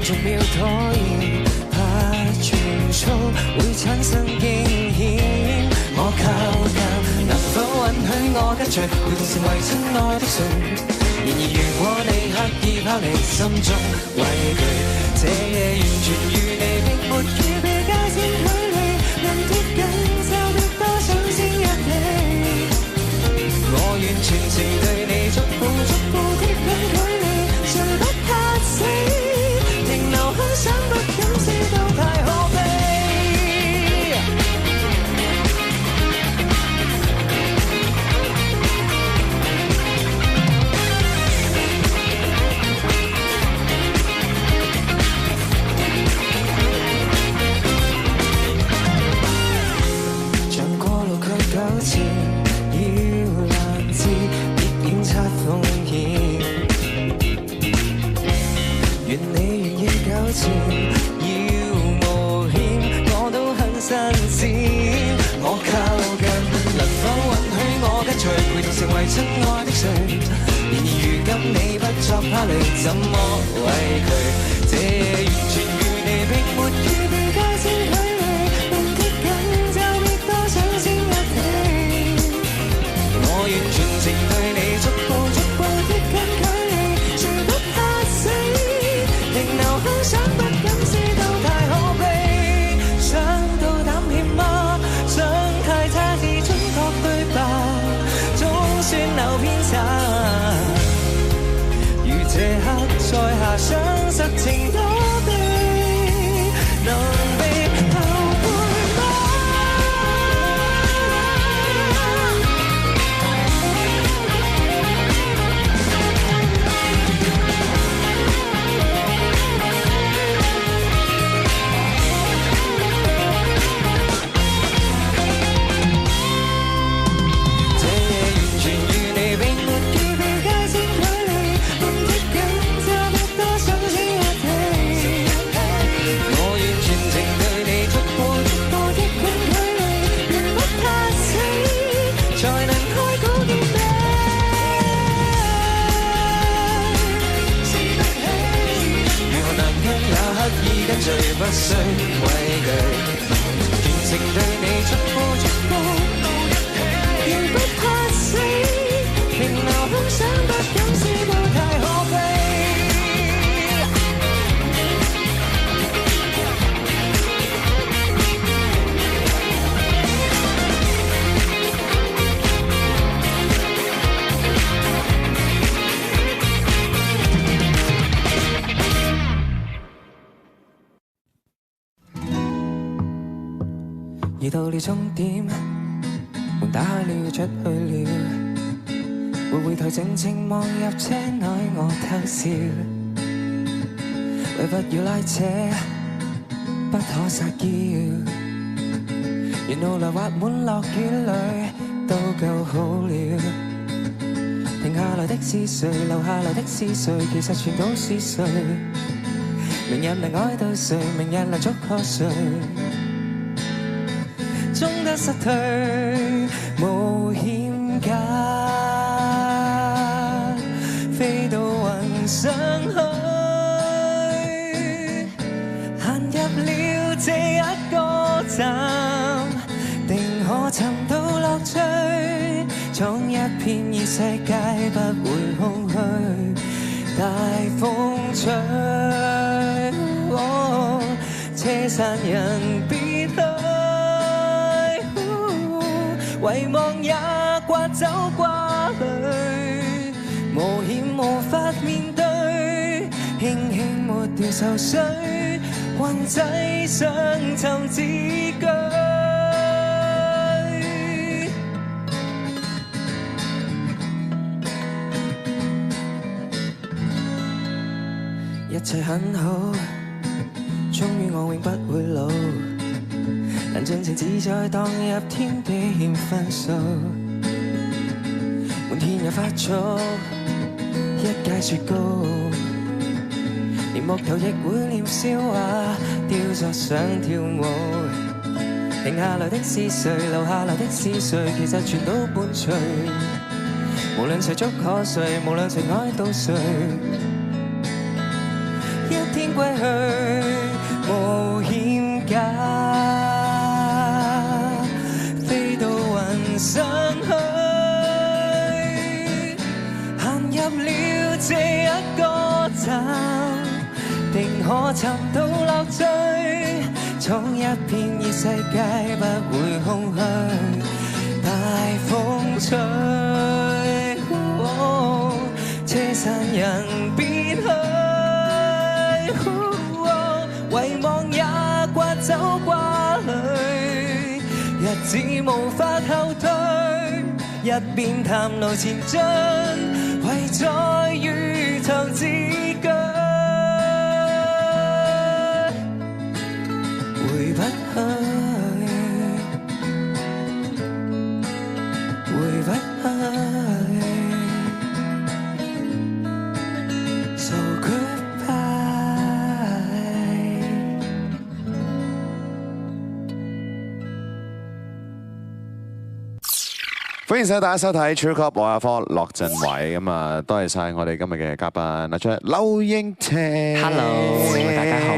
逐秒妥協，怕全速會產生驚險。我靠近，能否允許我跟隨，會同成為親愛的誰？然而如果你刻意拋離心中畏懼，這夜完全與你並沒預備界線距離，能貼近就越多想先一起。我願全情對你逐步逐步貼近距離，誰不怕死？停留很想不敢知道太可悲。願你願意糾纏，要冒險，我都很新鮮。我靠近，能否允許我跟隨，陪同成為親愛的誰？然而如今你不作拋離，怎麼畏懼？這夜完全與你並沒預備界線距離，能貼近就越多想先一起。我願全情對你逐步逐步貼近距離，誰不怕死？停留很想不敢知道太可悲，想到膽怯嗎？想太差是準確對白，總算留偏差。如這刻在下想實情多悲，能被後悔嗎？最不需畏懼，全情對你逐步逐步，仍不怕死，停留很想不敢知道太可悲。已到了終點，門打開了，出去了。回頭靜靜望入車內，我偷笑。為不要拉扯，不可撒嬌。沿路來滑滿落雨裏，都夠好了。停下來的是誰？留下來的是誰？其實全都是誰？明日能愛到誰？明日能祝賀誰？終得失退，冒險家飛到雲上去，行入了這一個站，定可尋到樂趣。闖一片異世界，不會空虛。大風吹，車散人別去。遺忘也刮走掛慮，無險無法面對，輕輕抹掉愁緒，雲際上尋字句。一切很好，終於我永不會老。能盡情自在蕩入天地欠分數，滿天也發燥，一街雪糕，連木頭亦會念笑話，雕塑想跳舞。停下來的是誰？留下來的是誰？其實全都伴隨，無論誰祝賀誰，無論誰愛到誰，一天歸去無險假，飛到雲上去，行入了這一個站，定可尋到樂趣。闖一片異世界，不會空虛。大風吹，車散人別去，遺忘也刮走掛慮，日子無法後退，一邊探路前進，為再遇頭自居，回不去。So goodbye。歡迎大家收睇 Chill Club， 我係阿科樂振偉咁啊，多謝晒我哋今日嘅嘉賓阿出劉英婷。Hello， 大家好。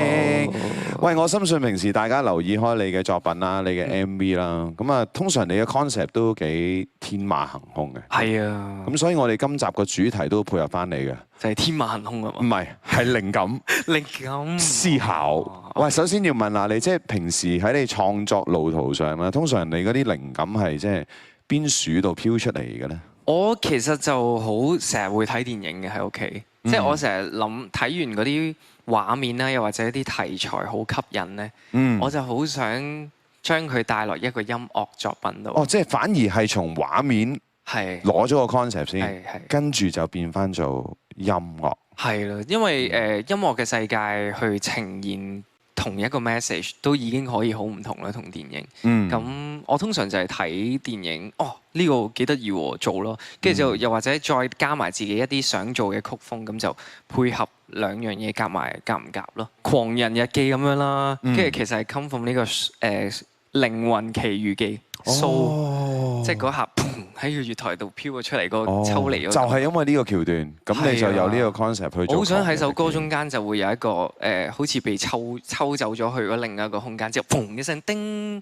喂，我深信平時大家留意開你嘅作品啦，你嘅 MV 啦，咁啊，通常你嘅 concept 都幾天馬行空嘅。係啊。咁所以我哋今集個主題都配合翻你嘅。就係天馬行空啊嘛。唔係，係靈感。靈感。思考。喂，首先要問下你，即係平時喺你創作路途上咧，通常你嗰啲靈感係即係邊處度飄出嚟嘅咧？我其實就好成日會睇電影嘅喺屋企，即係我成日諗睇完嗰啲畫面啦，又或者啲題材好吸引咧，我就好想將佢帶落一個音樂作品度。哦，即係反而係從畫面係攞咗個 concept 先，跟住就變翻做音樂。係啦，因為音樂嘅世界去呈現同一個 message 都已經可以好唔同啦，同電影。咁我通常就係睇電影，呢個幾得意喎，做咯。跟住就又或者再加埋自己一啲想做嘅曲風，咁就配合兩樣嘢夾埋，夾唔夾咯？狂人日記咁樣啦，跟住其實係 come from 呢個靈魂奇遇記 ，so 即係嗰下喺個月台度飄咗出嚟個抽離，就係因為呢個橋段，咁你就有呢個 concept 去做。我好想喺首歌中間就會有一個好似被抽走咗去嗰另一個空間之後，砰一聲叮，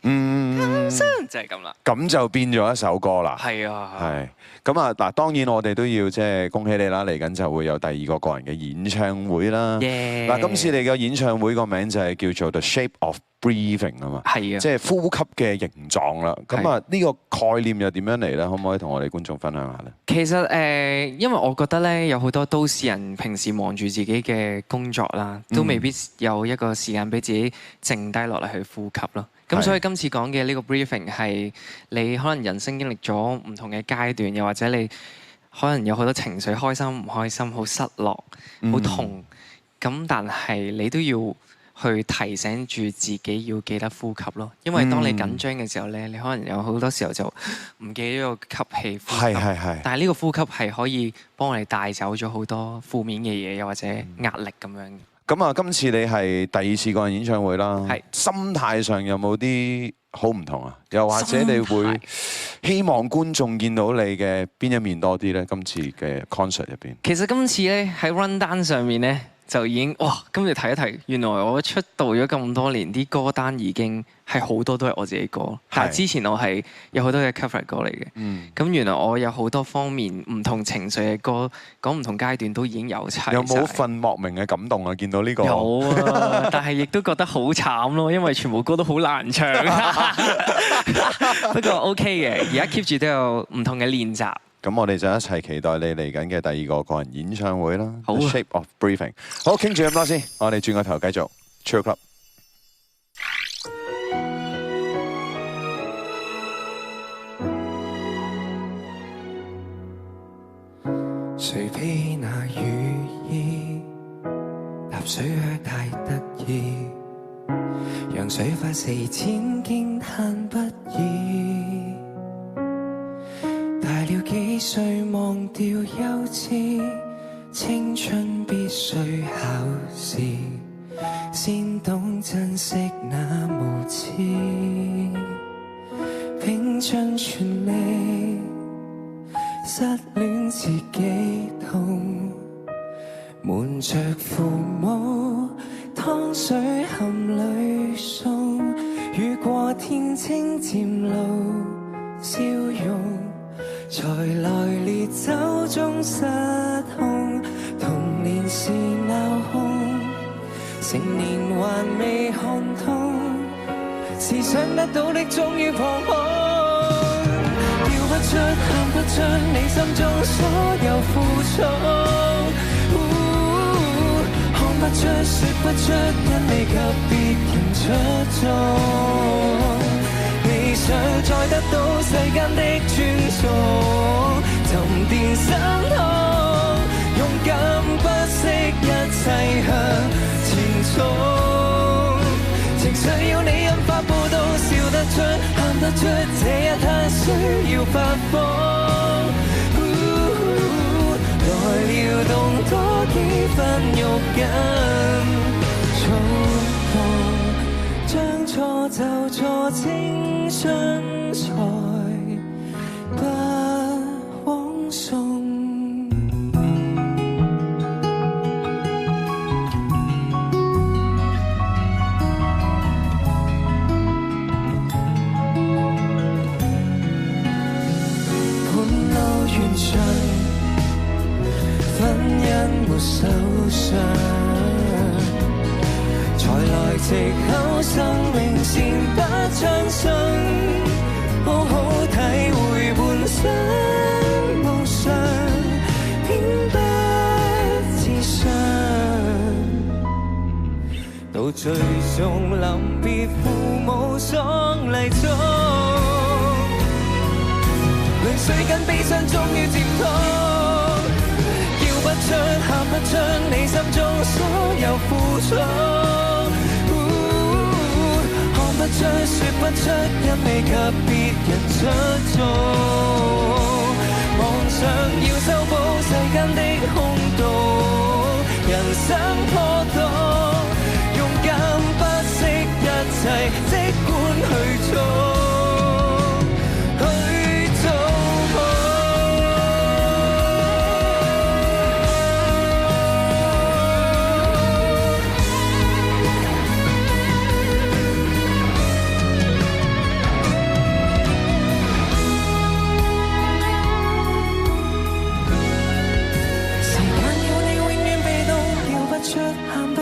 就係咁啦。咁就變咗一首歌啦。係啊，係。咁啊嗱，當然我哋都要即係恭喜你啦，嚟緊就會有第二個個人嘅演唱會啦。嗱，今次你嘅演唱會個名就係叫做 The Shape of Breathing 啊嘛，係啊，即係呼吸嘅形狀啦。咁啊，呢個概念又點樣嚟咧？可唔可以同我哋觀眾分享下咧？其實因為我覺得咧，有好多都市人平時忙住自己嘅工作啦，都未必有一個時間俾自己靜低落嚟去呼吸咯。咁所以今次講嘅呢個 breathing 係你可能人生經歷咗唔同嘅階段，又或者你可能有好多情緒，開心、唔開心、好失落、好痛。咁但係你都要去提醒住自己要記得呼吸咯，因為當你緊張嘅時候咧，你可能有好多時候就唔記得咗個吸氣呼吸。但係呢個呼吸係可以幫我哋帶走咗好多負面嘅嘢，又或者壓力咁樣。咁啊，今次你係第二次個人演唱會啦，心態上有冇啲好唔同啊？又或者你會希望觀眾見到你嘅邊一面多啲咧？今次嘅 concert 入邊，其實今次咧喺 run down 上面咧就已經今日睇一睇，原來我出道咗咁多年，啲歌單已經係好多都係我自己歌，但係之前我係有好多嘅 cover 歌嚟嘅。咁原來我有好多方面唔同情緒嘅歌，講唔同階段都已經有齊。有冇份莫名嘅感動啊？見到呢個有啊，但係亦都覺得好慘咯，因為全部歌都好難唱。不過 OK 嘅，而家 keep 住都有唔同嘅練習。咁我哋就一齊期待你嚟緊嘅第二個個人演唱會啦。好 The Shape of Breathing。好，傾住咁多先，我哋轉個頭繼續 Chill Club。誰披那雨衣，踏水靴太得意，讓水花四濺驚嘆不已。大了幾歲忘掉幼稚，青春必須考試，先懂珍惜那無知，拼盡全力，失戀自己痛，瞞着父母我天青漸露笑容，才來烈酒中失控。童年是鬧哄，成年還未看通，是想得到的終於彷徨，叫不出喊不出你心中所有苦衷，看不出說不出因你給別人出眾，未想再得到世間的尊重，沉澱心痛，勇敢不惜一切向前衝，情緒要你引發報道，笑得出喊得出，這一刻需要發瘋，來撩動多幾分肉緊衝動，將錯就錯，青春才不枉送。婚姻沒受傷，才來藉口生命線不相信，好好體會半生無常，偏不自信，到最終臨別父母喪禮中，淚水跟悲傷終於接通，不出喊不出你心中所有苦衷，看不出說不出因你給別人出眾，妄想要修補世間的空洞，人生破洞，勇敢不惜一切即管去做。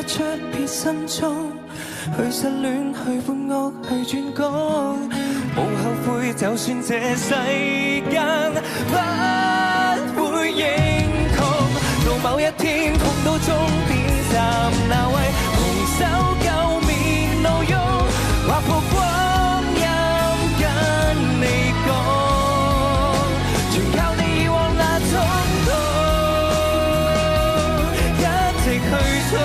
出別心中，去失戀，去搬屋，去轉工，無後悔，就算這世間不會認同，到某一天碰到終點站，那位紅手舊面路用，劃破光陰跟你講，全靠你以往那衝動，一直去衝。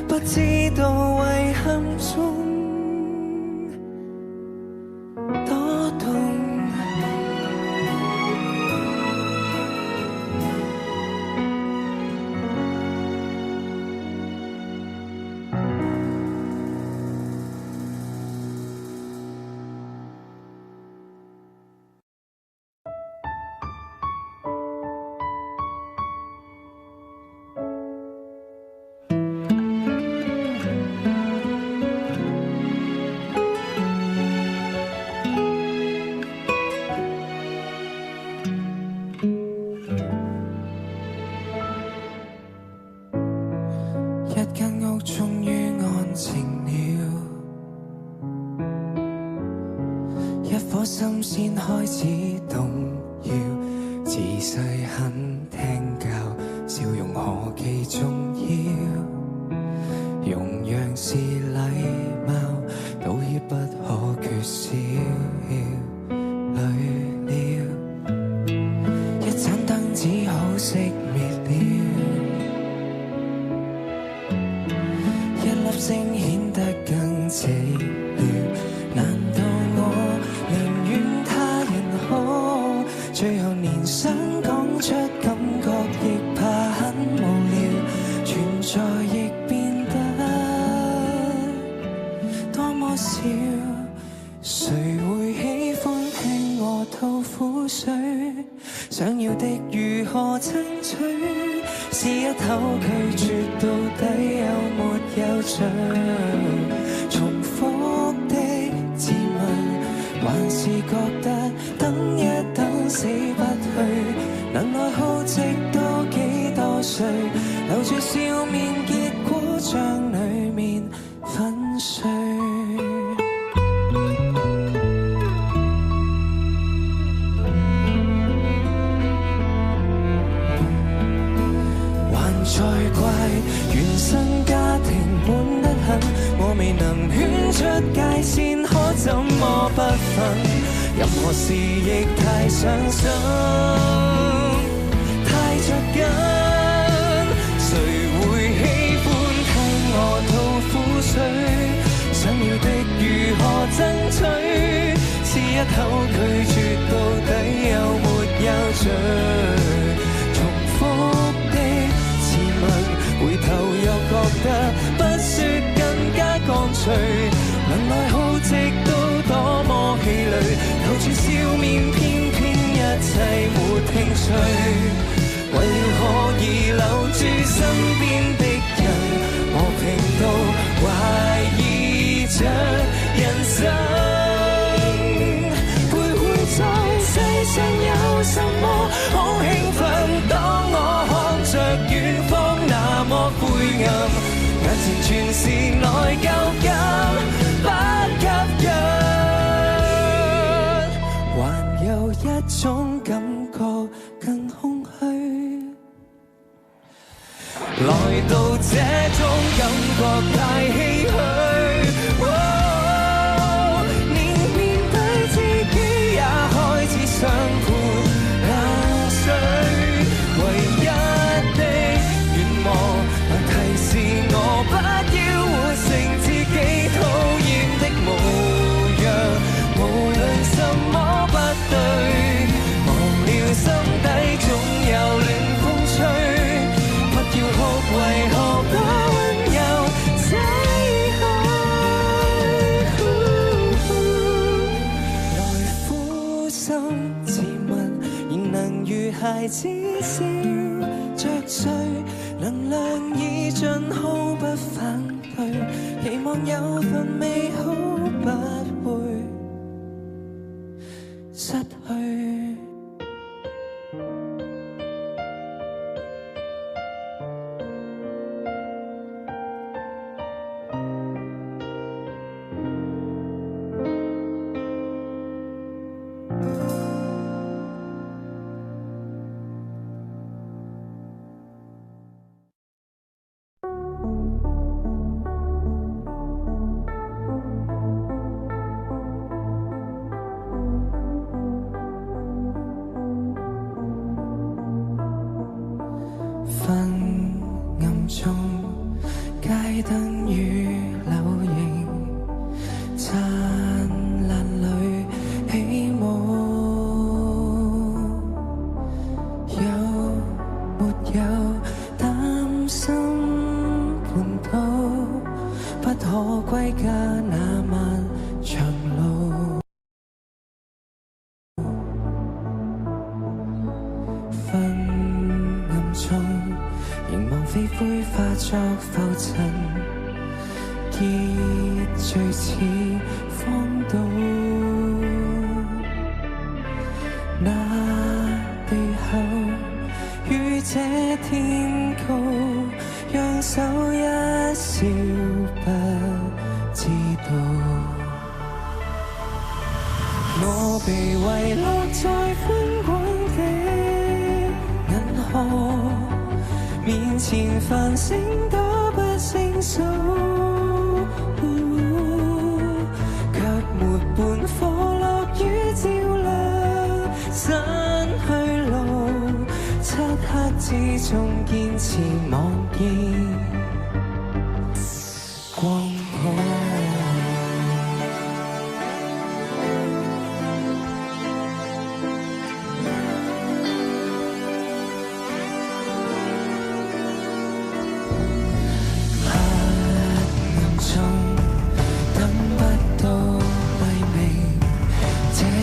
不知道遺憾中多痛。心先開始動搖，自細很聽教，笑容何其重要，容讓是禮貌，道歉不可缺少。累了，一盞燈只好熄滅了，一粒星顯得更寂寥。難道我寧願他人好，最後連想講出感覺亦怕很無聊，存在亦變得多麼少。誰水，想要的如何爭取？試一口拒絕到底有沒有罪？重複的自問，還是覺得等一等死不去，能耐耗直到幾多歲？留住笑面，結果將裡面粉碎。再怪原生家庭悶得很，我未能圈出界線，可怎麼不分？任何事亦太上心，太着緊。誰會喜歡聽我吐苦水？想要的如何爭取？試一口拒絕到底有沒有罪？重複回頭又覺得不說更加乾脆，能耐耗直到多麼氣餒，留住笑面，偏偏一切沒興趣。為了可以留住身邊的人，和平到懷疑着人生。徘徊在世上有什麼好興奮？當我看着遠方那麼灰暗，眼前全是內疚感，不吸引。還有一種感覺更空虛，來到這種感覺太唏噓。連面對自己也開始想潑冷水，唯一的願望提示我不要活成自己討厭的模樣。無論什麼不對，忘了心底總有暖風吹。不要哭，為何不溫柔這去？來撫心自問，仍能如孩子笑着睡，能量已盡毫不反對，期望有份美好不會失去。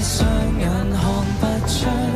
雙眼看不出。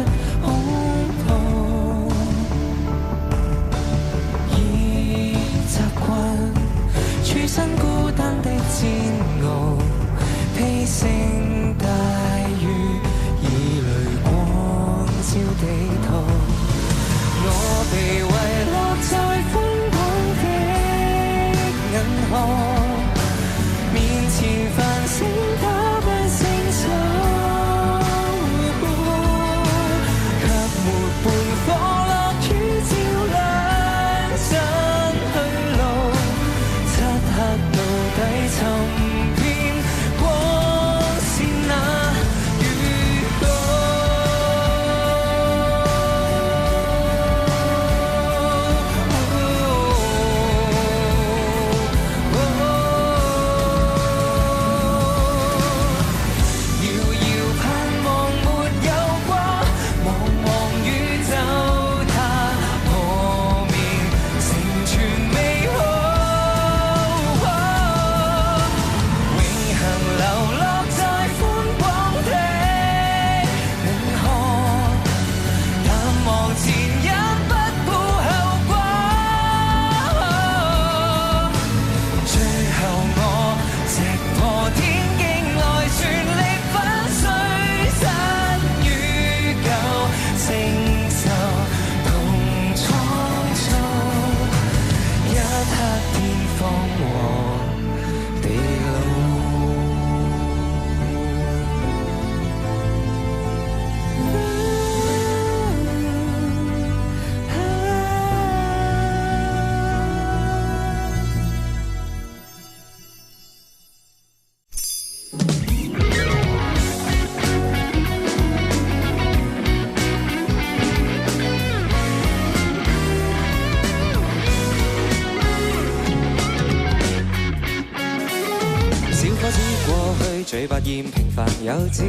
厭平凡幼稚，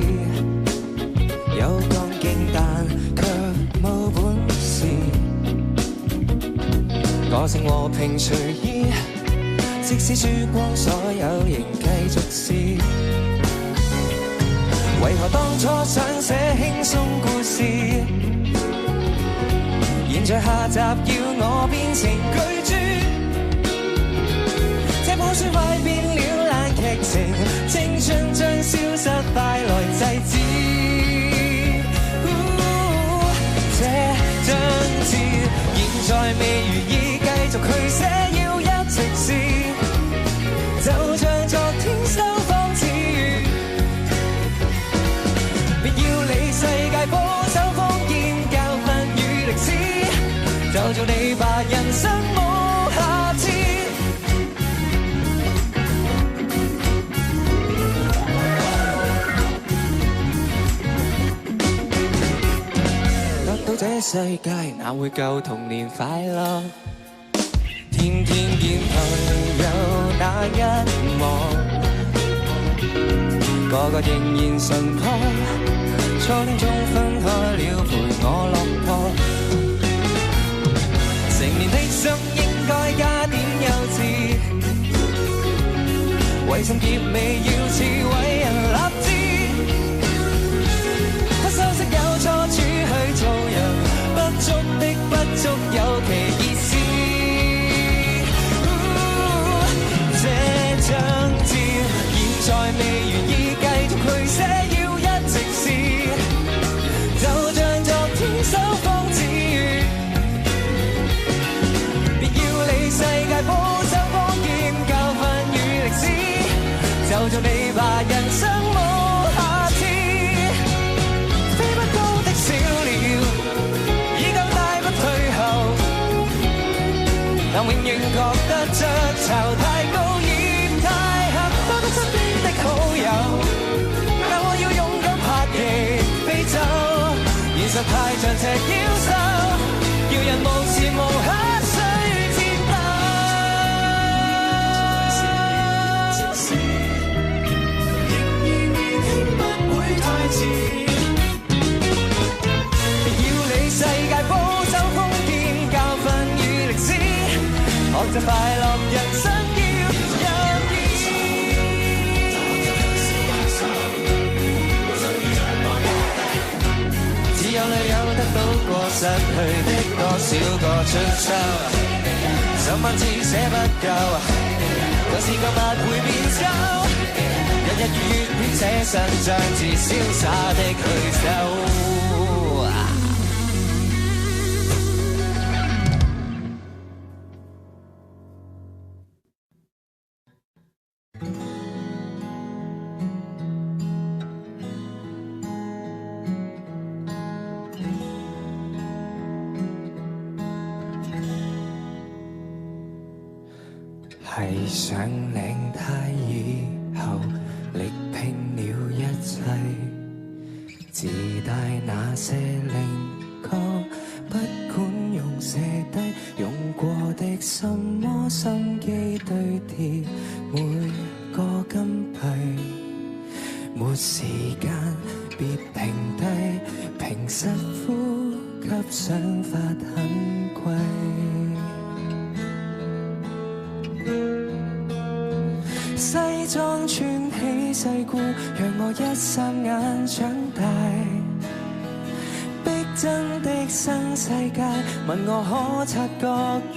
有幹勁但卻冇本事，個性和平隨意，即使輸光所有仍繼續試。為何當初想寫輕鬆故事，現在下集要我變成巨著？這本書快變了爛劇情，青春將消失，快來制止。這張紙現在未如意，繼續去寫要一直試，就像昨天收放自如。別要理世界保守封建教訓與歷史，就做你吧，人生無下次。得到這世界哪會夠童年快樂？天天見朋友那一幕，個個仍然淳樸，初戀中分開了陪我落魄。成年的心應該加點幼稚，為心結尾要似偉人立志，不修飾有錯處去做人，不足的不足有其意思。這張紙現在未如意，繼續去寫要一直試，就像昨天收放自如。別要理世界保守封建教訓與歷史，就做你吧，人生無下次。飛不高的小鳥已夠大不退後，但永遠覺得雀巢太高遠太黑，多得身邊的好友，但我要勇敢拍翼飛走。現實太長尺腰瘦，要人無時無刻須戰鬥。仍然年輕不會太遲，別要理世界保守封建教訓與歷史，學習快樂人生要有意。只有女友得到過失去的多少個春秋，10萬字寫不夠，就是個物會變醜，日日月月編寫新章至瀟灑的去走。係上領呔以後，力拼了一切，自帶那些靈歌，不管用寫低用過的什麼心機堆疊，每個金幣，沒時間別停低，平實呼吸想法很貴。西裝穿起世故，讓我一霎眼長大。逼真的新世界，問我可察覺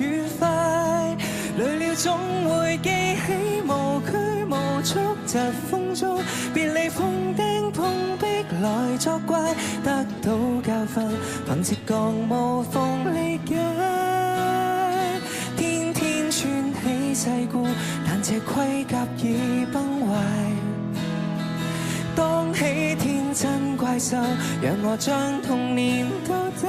愉快。累了總會記起無拘無束，疾風中別離碰釘碰壁來作怪，得到教訓，憑直覺無縫理解。天天穿起世故，但這盔甲已崩壞。當起天真怪獸，讓我將童年倒帶。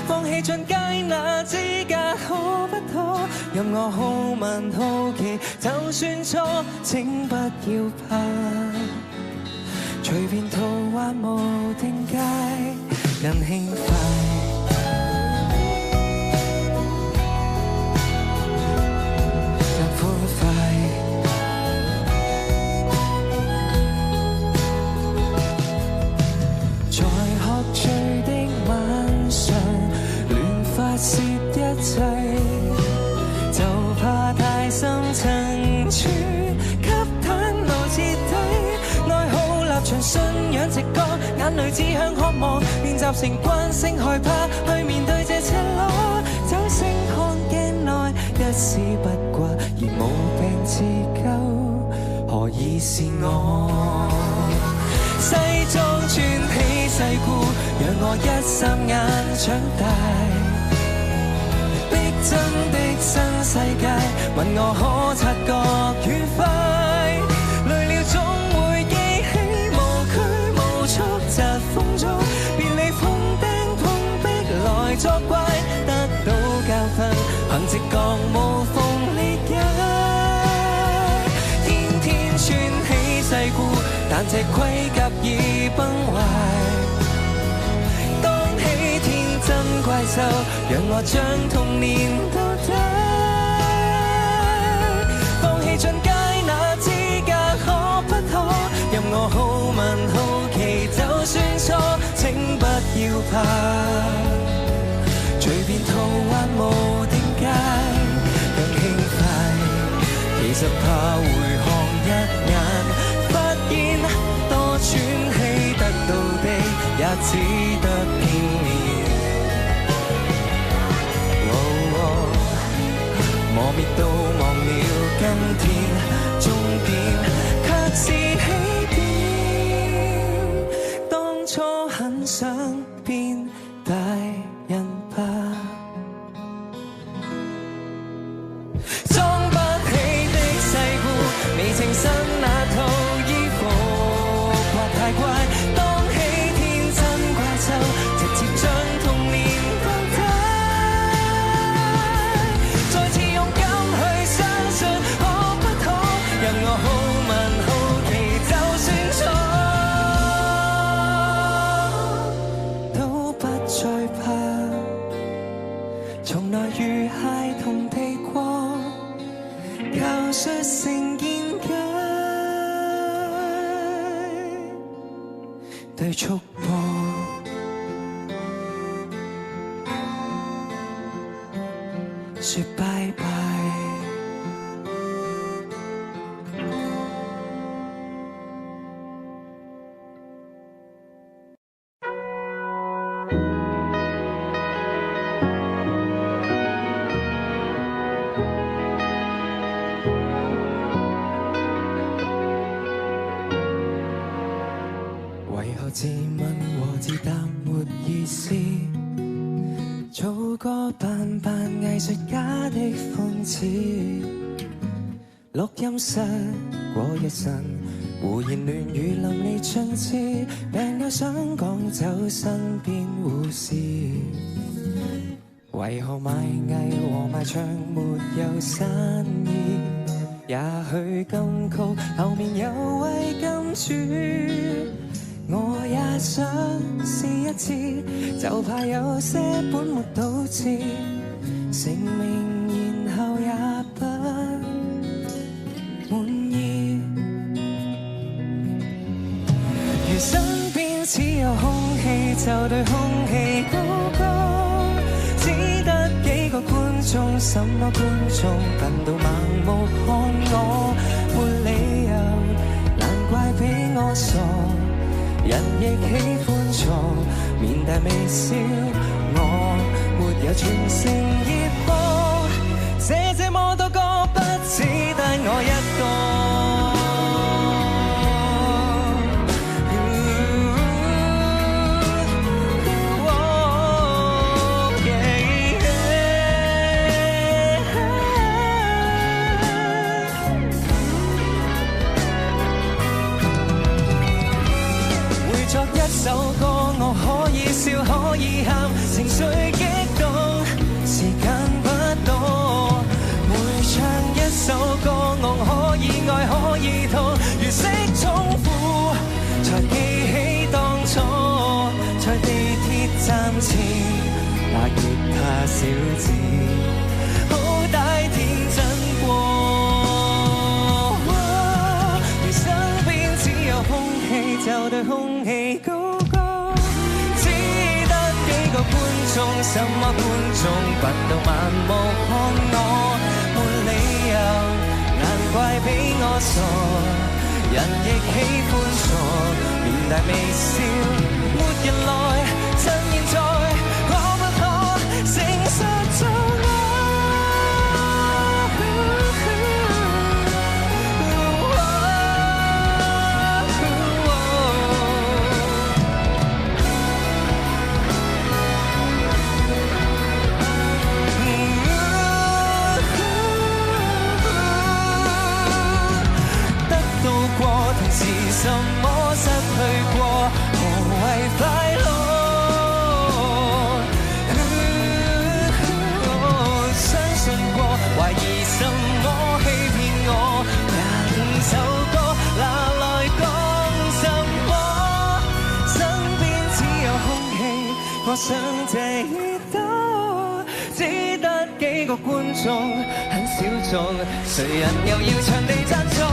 放棄進階那資格可不可？任我好問好奇，就算錯，請不要怕。隨便圖畫無定界，更輕快。信仰直覺，眼淚只向渴望，練習成慣性害怕去面對這赤裸。酒精看鏡內一絲不掛，而無病自救，何以是我？西裝穿起世故，讓我一霎眼長大。逼真的新世界，問我可察覺愉快。累了總會記起無拘無束，疾風中別離碰釘碰壁來作怪，得到教訓，憑直覺無縫理解。天天穿起世故，但這盔甲已崩壞。當起天真怪獸，讓我將童年倒帶。放棄進階那資格可不可？任我好問好奇，就算錯，請不要怕。隨便途還無定界，更輕快。其實怕回看一眼，發現多喘氣得到的也只得片面。磨滅到忘了今天，終點卻是起點。當初很想變大人吧，裝不起的世故，未情身那套衣服或太怪。當起天真怪獸，直接將童年倒帶。再次勇敢去相信可不可，讓我好問好奇，就算錯都不再怕。從來如孩童地過，教述成見解，對束縛。說拜拜。為何自問和自答沒意思？做個扮藝術家的諷刺，錄音室過一陣，胡言亂語淋漓盡致，病了想趕走身邊護士。為何賣藝和賣唱沒有生意？也許金曲後面有位金主，我也想試一次，就怕有些本末倒置，成名然後也不滿意。如身邊只有空氣，就對空氣高歌，只得幾個觀眾，什麼觀眾笨到盲目看我，沒理由，難怪比我傻。人亦喜歡錯，面帶微笑，我沒有全城熱播，這麼多歌不只得我一個。首歌我可以笑可以喊，情緒激動，時間不多。每唱一首歌我可以愛可以痛，如釋重負，才記起當初，在地鐵站前拿吉他小子，好歹天真過。如身邊只有空氣，就對空氣高。什麼觀眾笨到盲目看我，沒理由，難怪比我傻。人亦喜歡錯，面帶微笑，沒人來，趁現在，我不可誠實做愛。是什麼失去過？何謂快樂？相信過，懷疑什麼欺騙我？人首歌，哪來講什麼？身邊只有空氣，我想這耳朵，只得幾個觀眾，很小眾，誰人又要場地贊助？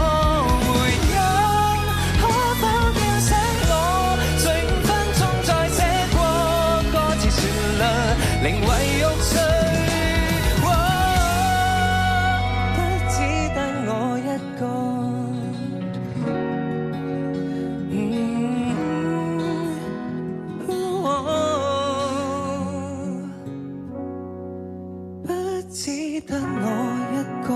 寧為玉碎，不只得我一個。不只得我一個。